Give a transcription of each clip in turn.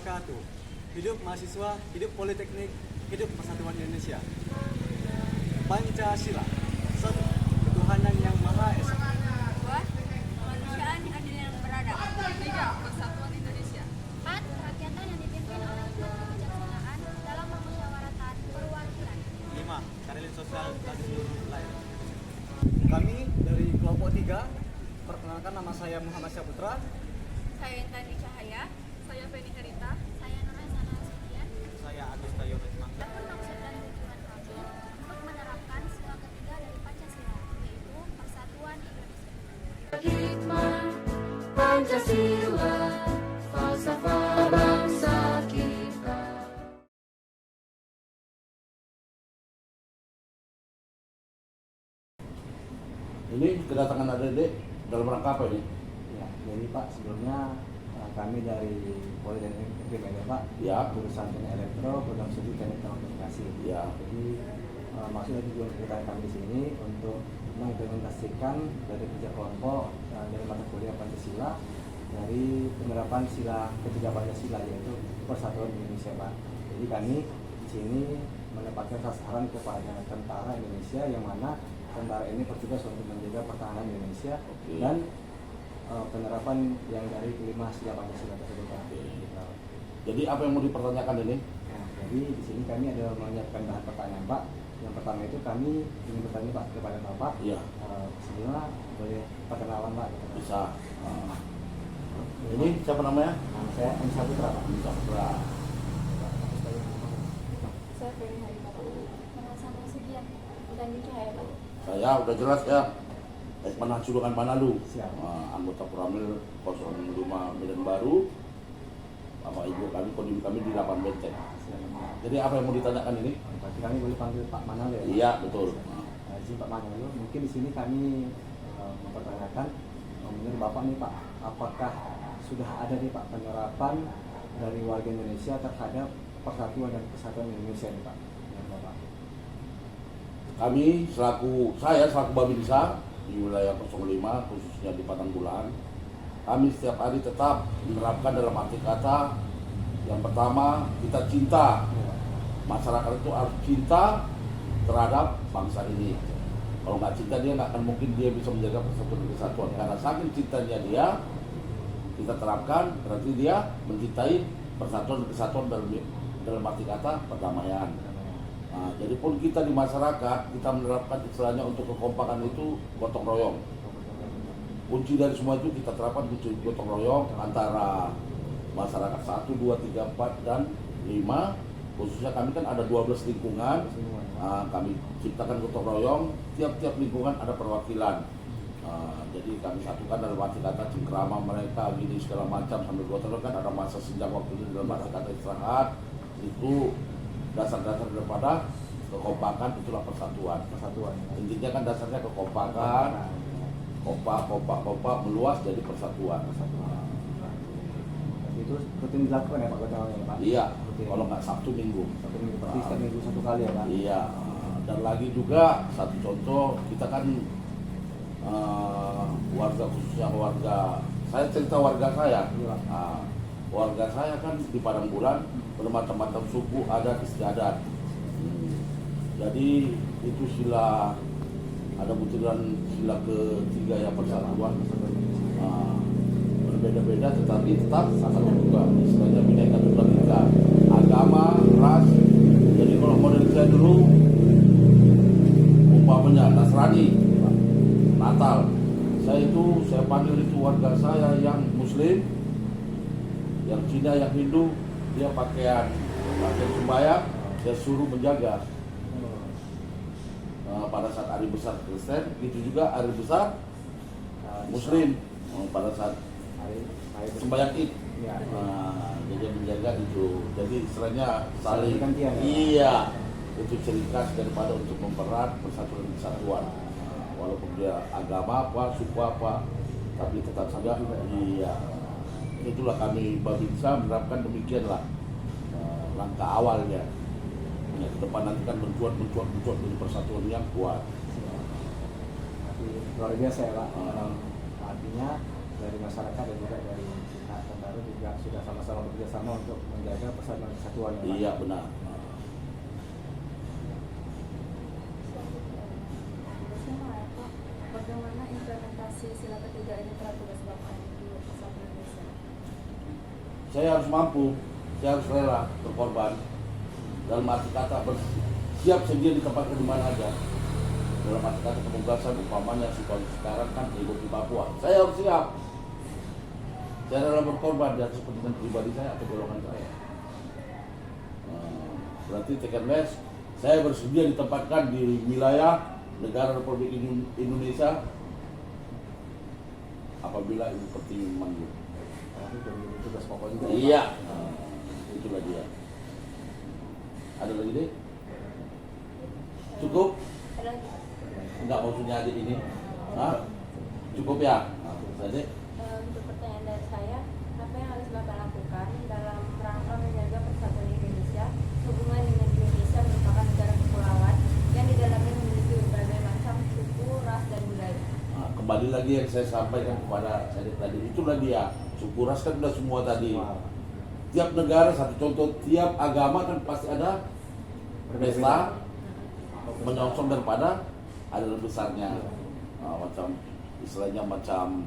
wabarakatuh. Hidup mahasiswa, hidup politeknik, hidup persatuan Indonesia. Pancasila. 1. Ketuhanan yang Maha Esa. 2. Kemanusiaan adil yang beradab. 3. Persatuan Indonesia. 4. Kerakyatan yang dipimpin oleh kebijaksanaan dalam pemusyawaratan perwakilan. 5. Keadilan sosial bagi seluruh wilayah. Kami dari kelompok 3, perkenalkan nama saya Muhammad Syaputra. Saya Intani Cahaya. Saya Feni Herita. Saya Nur Hasanah Sufian. Saya Agus Tayo Betmangga. Adapun maksud dan tujuan kami untuk menerapkan sila ketiga dari Pancasila, yaitu Persatuan Indonesia. Hikmah Pancasila, falsafah bangsa kita. Ini kedatangan adik-adik dalam rangka apa ini? Ya, jadi Pak, sebelumnya kami dari Politeknik FPMD Pak, Ya. jurusan Teknik Elektro, program studi Teknik Telekomunikasi. Ya. Jadi maksudnya tujuan kita kami di sini untuk mengimplementasikan dari kerja kelompok dari mata kuliah Pancasila dari penerapan sila ketiga Pancasila, yaitu Persatuan Indonesia Pak. Jadi kami di sini menempatkan sasaran kepada tentara Indonesia, yang mana tentara ini bertugas untuk menjaga pertahanan Indonesia. Oke. Dan penerapan yang dari kelima sila Pancasila tersebut Pak. Gitu. Jadi apa yang mau dipertanyakan ini? Nah, jadi di sini kami ada menyiapkan bahan pertanyaan Pak. Yang pertama itu kami ingin bertanya Pak kepada Bapak. Iya. Sebelumnya boleh perkenalan Pak. Bisa. Ini siapa namanya? Nama saya M. Saputra Pak. Bisa. Saya Feni Herita. Nur Hasanah Sufian. Intani Cahaya, Pak. Saya udah jelas ya. Ekman Sulungan Manado. Siap. Anggota Puramil 05 Medan Baru. Bapak Ibu kami, kodim kami di 8 Benteng. Jadi apa yang mau ditanyakan ini? Berarti kami boleh panggil Pak Manalo ya Pak? Iya, betul. Izin Pak Manalo, mungkin di sini kami mempertanyakan menurut Bapak nih Pak, apakah sudah ada nih Pak penerapan dari warga Indonesia terhadap persatuan dan kesatuan Indonesia nih Pak? Menurut Bapak. Saya selaku Babinsa di wilayah 05 khususnya di Patanggulan, kami setiap hari tetap menerapkan dalam arti kata yang pertama, kita cinta. Masyarakat itu harus cinta terhadap bangsa ini. Kalau nggak cinta, dia nggak akan mungkin dia bisa menjaga persatuan dan kesatuan. Karena saking cintanya dia, kita terapkan berarti dia mencintai persatuan dan kesatuan dalam arti kata perdamaian. Nah, jadi pun kita di masyarakat, kita menerapkan istilahnya untuk kekompakan itu gotong royong. Kunci dari semua itu kita terapkan kunci gotong royong antara masyarakat 1, 2, 3, 4, dan 5. Khususnya kami kan ada 12 lingkungan. Kami ciptakan gotong royong, tiap-tiap lingkungan ada perwakilan. Jadi kami satukan dalam arti kata cengkrama mereka gini segala macam sambil gotong royong, kan ada masa senjang waktu itu dalam arti kata istirahat. Itu dasar-dasar daripada kekompakan, itulah persatuan. Intinya kan dasarnya kekompakan, kompak meluas jadi persatuan. Itu rutin dilakukan ya Pak gotong royong Pak? Iya, Rutin. kalau nggak Sabtu Minggu. Satu minggu, berarti setiap minggu satu kali ya Pak? Iya, dan lagi juga satu contoh, kita kan warga, khususnya warga, saya cerita warga saya. Iya. Warga saya kan di Padang Bulan bermacam-macam suku, adat, istiadat. Jadi itu sila, ada butiran sila ketiga ya persatuan. Berbeda-beda tetapi tetap satu juga, istilahnya Bhinneka Tunggal Ika, agama, ras. Jadi kalau model saya dulu umpamanya Nasrani, Natal, saya panggil itu warga saya yang Muslim, yang Cina, yang Hindu, dia pakaian sembahyang, saya suruh menjaga. Pada saat hari besar Kristen, itu juga hari besar Muslim. Pada saat sembahyang Id, Iya. jadi menjaga itu. Jadi istilahnya saling gantian ya? Iya, itu ciri khas daripada untuk mempererat persatuan dan kesatuan. Walaupun dia agama apa, suku apa, tapi tetap saja iya. Itulah kami Babinsa menerapkan demikianlah langkah awalnya. Ya, ke depan nanti kan mencuat dari persatuan yang kuat. Tapi luar biasa ya Pak. Artinya dari masyarakat dan juga dari tentara lalu juga sudah sama-sama bekerjasama untuk menjaga persatuan kesatuan. ya, Pak. Iya benar. Bagaimana implementasi sila ketiga ini tertulis Bapak di Persatuan Indonesia? Saya harus mampu, saya harus rela berkorban. Dalam arti kata siap sedia ditempatkan di mana aja. Dalam arti kata penugasan umpamanya situasi sekarang kan di Papua. Saya harus siap. Saya rela berkorban di atas kepentingan pribadi saya atau golongan saya. Berarti taken less, saya bersedia ditempatkan di wilayah negara Republik Indonesia apabila Ibu Pertiwi memanggil. Tapi dari tugas pokok juga. Iya, itulah dia. Ada lagi deh? Cukup? Ada lagi. Enggak maksudnya adik ini? Hah? Cukup ya? Adik? Untuk pertanyaan dari saya, apa yang harus Bapak lakukan dalam rangka menjaga persatuan Indonesia? Hubungan dengan Indonesia merupakan negara kepulauan yang di dalamnya memiliki berbagai macam suku, ras, dan budaya. Nah, kembali lagi yang saya sampaikan kepada adik tadi, itulah dia. Suku ras kan sudah semua tadi. Tiap negara, satu contoh, tiap agama kan pasti ada pesta menyongsong daripada ada besarnya. Macam istilahnya macam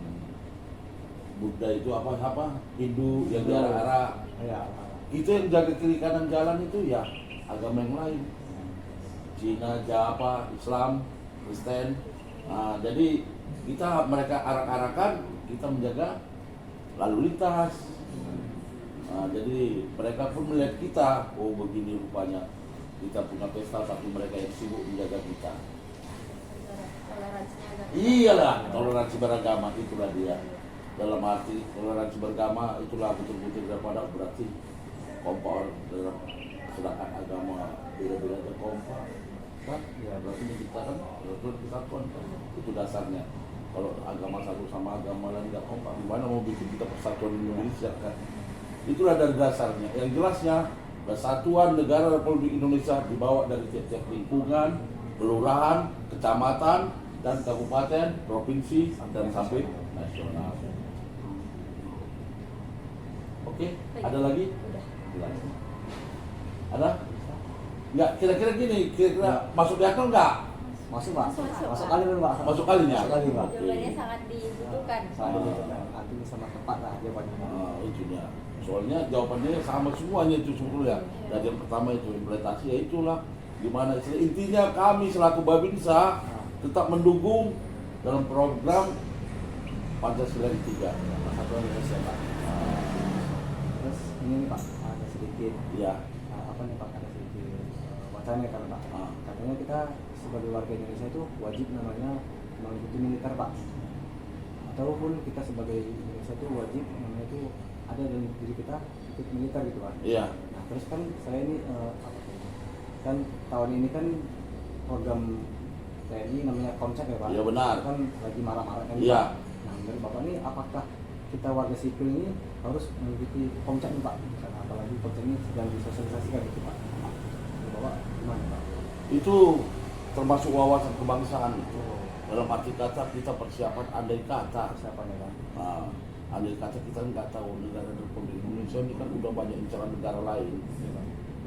Buddha itu apa Hindu yang di arah-arah. Ya. Itu yang jaga kiri kanan jalan itu ya agama yang lain. Cina, Java, Islam, Kristen. Nah, jadi mereka arak-arakan, kita menjaga lalu lintas. Nah, jadi mereka pun melihat kita, oh begini rupanya kita punya pesta, tapi mereka yang sibuk menjaga kita. Toleransinya agak Iyalah, toleransi beragama itulah dia. Dalam arti toleransi beragama itulah betul-betul daripada berarti kompak dalam sedangkan agama beda-beda aja kompak. Kan? Ya berarti menciptakan kesatuan kan? Itu dasarnya. Kalau agama satu sama agama lain nggak kompak, gimana mau bikin kita persatuan Indonesia kan? Itulah dari dasarnya. Yang jelasnya Kesatuan Negara Republik Indonesia dibawa dari tiap-tiap lingkungan, kelurahan, kecamatan, dan kabupaten, provinsi, dan sampai nasional. Oke, ada lagi? udah. Jelas. Ada? Enggak, kira-kira gini, kira-kira masuk di akal enggak? Masuk Pak. Masuk. Masuk kali dulu Pak. Masuk kalinya? Masuk kali Pak. Jawabannya sangat dibutuhkan. Saya dibutuhkan. Artinya sama tepat lah jawabannya. Nah, itu dia. Soalnya jawabannya sama semuanya itu sebetulnya. Dari yang pertama itu implementasi, ya itulah gimana istilah. Intinya kami selaku Babinsa tetap mendukung dalam program Pancasila yang 3 Persatuan Indonesia Pak. Terus ini nih Pak, ada sedikit ya. apa nih Pak, ada sedikit wacana kan Pak. Ah. Katanya kita sebagai warga Indonesia itu wajib namanya mengikuti militer Pak. Ataupun kita sebagai Indonesia itu wajib namanya itu ada dalam diri kita ikut militer gitu Pak. Iya. Nah terus kan saya ini kan tahun ini kan program TNI namanya Komcek ya Pak. Iya, benar. Kan lagi marah-marah kan. Iya. Pak. Nah menurut Bapak ini apakah kita warga sipil ini harus mengikuti Komcek nih Pak? Karena apalagi Komcek ini sedang disosialisasikan gitu Pak. Menurut Bapak gimana Pak? Itu termasuk wawasan kebangsaan. Dalam arti kata kita persiapan andai kata. Siapa nih Pak? Nah, andai kata kita nggak tahu negara Republik Indonesia ini kan udah banyak incaran negara lain.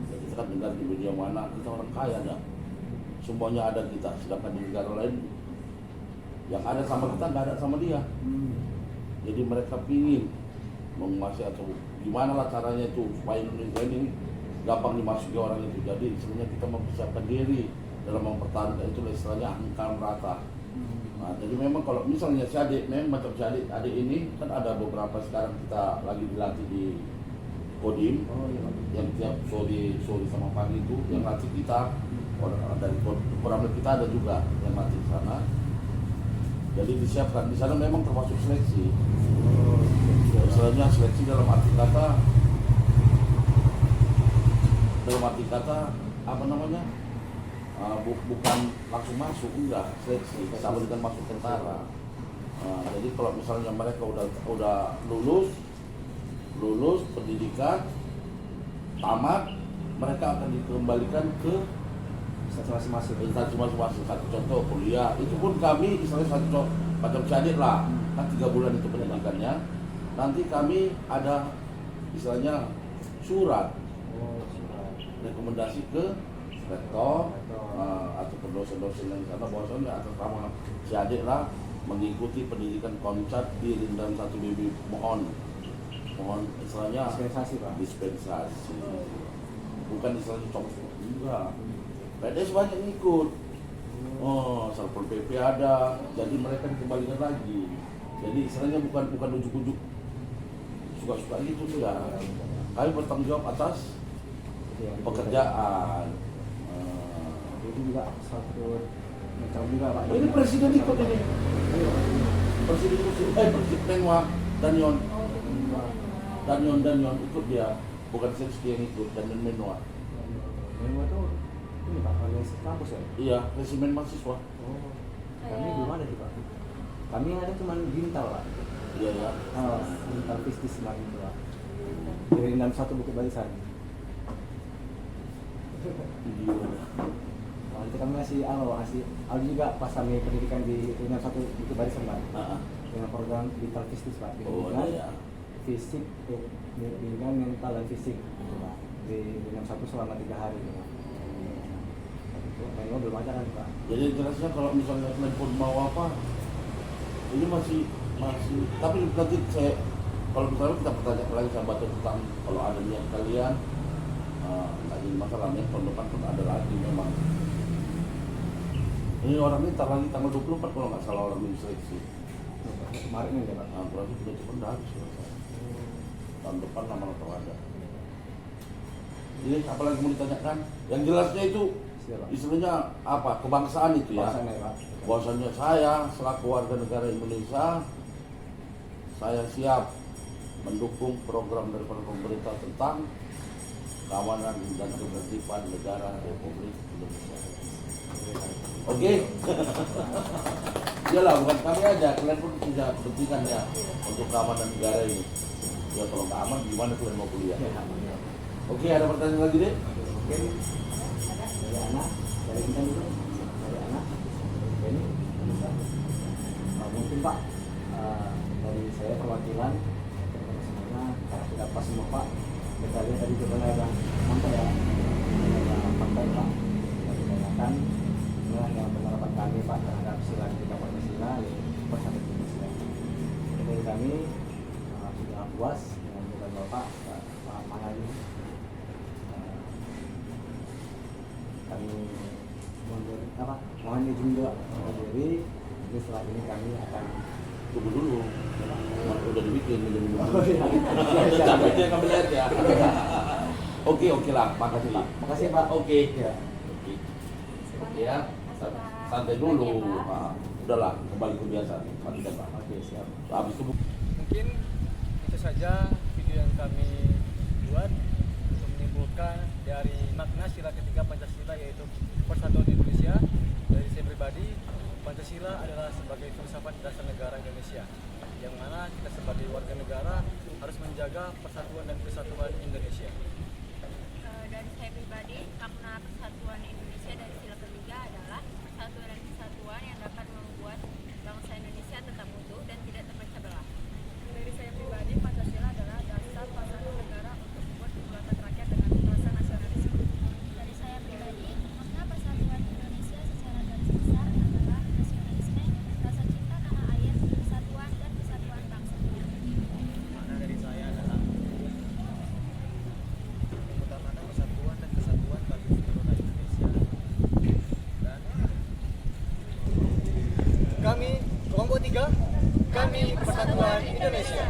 Ya, kita kan negara di dunia mana, kita orang kaya dah. Semuanya ada kita, sedangkan di negara lain yang ada sama kita nggak ada sama dia. Jadi mereka pingin menguasai atau gimana lah caranya itu supaya Indonesia ini gampang dimasuki orang itu. Jadi istilahnya kita mempersiapkan diri dalam mempertahankan itu istilahnya angkatan rata. Nah, jadi memang kalau misalnya si adik, memang macam si adik ini kan ada beberapa sekarang kita lagi dilatih di Kodim, yang tiap sore sama pagi itu yang latih kita dari program kita ada juga yang latih di sana. Jadi disiapkan di sana memang termasuk seleksi. Misalnya seleksi dalam arti kata apa namanya? Bukan langsung masuk, enggak seleksi sama dengan masuk tentara. Jadi kalau misalnya mereka udah lulus pendidikan tamat, mereka akan dikembalikan ke Instansi masing-masing. Satu contoh kuliah itu pun kami misalnya satu contoh macam cadit lah kan 3 bulan itu pendidikannya. nanti kami ada istilahnya surat Oh, surat. rekomendasi ke rektor ataupun dosen-dosen yang sana bahwasanya atas nama si adik lah mengikuti pendidikan konsep di Rindam 1 BB, mohon istilahnya Dispensasi, Pak. dispensasi, bukan istilahnya copot, enggak. PDS banyak yang ikut, Satpol PP ada, jadi mereka dikembalikan lagi. Jadi istilahnya bukan ujuk-ujuk suka-suka gitu sudah. Kami bertanggung jawab atas pekerjaan. Itu juga satu macam juga, Pak. Ini presiden ikut ini. Presiden Menwa Danyon ikut dia, bukan Sensky yang ikut, Danyon Menwa. Menwa itu ini, Pak, organisasi kampus ya? Iya, resimen mahasiswa. Oh, kami belum ada sih, Pak. Kami yang ada cuma Gintal, Pak. Iya ya. Gintal Pistis lagi itu, Pak. Dari 61 Bukit Barisan. Iya. Nanti kami ngasih juga pas kami pendidikan di 61 Bukit Barisan, Pak. Dengan program Gintal Pistis, Pak. Oh iya. Fisik, bimbingan mental dan fisik gitu, Pak. Di 61 selama 3 hari. Menwa belum ada kan, Pak? Jadi jelasnya kalau misalnya telepon mau apa, ini masih tapi nanti kalau kita bertanya lagi sama Batu tentang kalau ada niat kalian lagi masalahnya tahun depan pun ada lagi memang. Ini orang ini ntar lagi tanggal 24 kalau nggak salah orang ini seleksi. Kemarin ini ya, Pak. Nah, berarti sudah cepat dah habis. Tahun depan nama-nama ada. Jadi apalagi mau ditanyakan? Yang jelasnya itu Siapa? istilahnya apa? Kebangsaan itu ya. Bahasanya, Pak. Bahwasanya saya selaku warga negara Indonesia, saya siap mendukung program dari pemerintah tentang keamanan dan ketertiban negara Republik Indonesia. Oke? Iyalah, bukan kami aja, kalian pun punya kepentingan ya untuk keamanan negara ini. Ya kalau nggak aman, gimana kalian mau kuliah? Oke, ada pertanyaan lagi deh? Mungkin dari anak, dari kita dulu, dari anak, ini bisa. Mungkin Pak, dari saya perwakilan semuanya karena tidak pas semua Pak. Kita lihat tadi juga ada mantap ya, ada fakta Pak. Kita tanyakan inilah yang penerapan kami Pak terhadap sila kita Pancasila yaitu Persatuan Indonesia. Dari kami sudah puas dengan jawaban Bapak, Pak Manali. Kami mohon izin juga diri. Jadi setelah ini kami akan Tunggu dulu. Udah dibikin, Oh, iya. Capeknya kami lihat ya. Oke lah, makasih Pak. Makasih Pak. Oke. Ya. Oke ya, santai dulu. Nah, udahlah, kembali ke biasa. Mati dan Pak. Oke, siap. Habis itu Mungkin itu saja video yang kami buat untuk menimbulkan dari makna sila ketiga Pancasila yaitu Persatuan Indonesia. Dari saya pribadi, Pancasila adalah sebagai filsafat dasar negara Indonesia, yang mana kita sebagai warga negara harus menjaga persatuan dan kesatuan Indonesia. Dari saya pribadi, makna persatuan Indonesia dari sila ketiga adalah persatuan dan kesatuan yang dapat membuat bangsa Indonesia tetap utuh dan tidak terpecah belah. Dari saya pribadi, Pancasila adalah dasar pasangan negara untuk membuat kedaulatan rakyat dengan rasa nasionalisme. Dari saya pribadi, makna persatuan Indonesia secara garis besar adalah nasionalisme, rasa cinta tanah air, persatuan dan kesatuan bangsa. Makna dari saya adalah mengutamakan persatuan dan kesatuan bagi seluruh Indonesia. Dan kami kelompok 3, kami Persatuan Indonesia.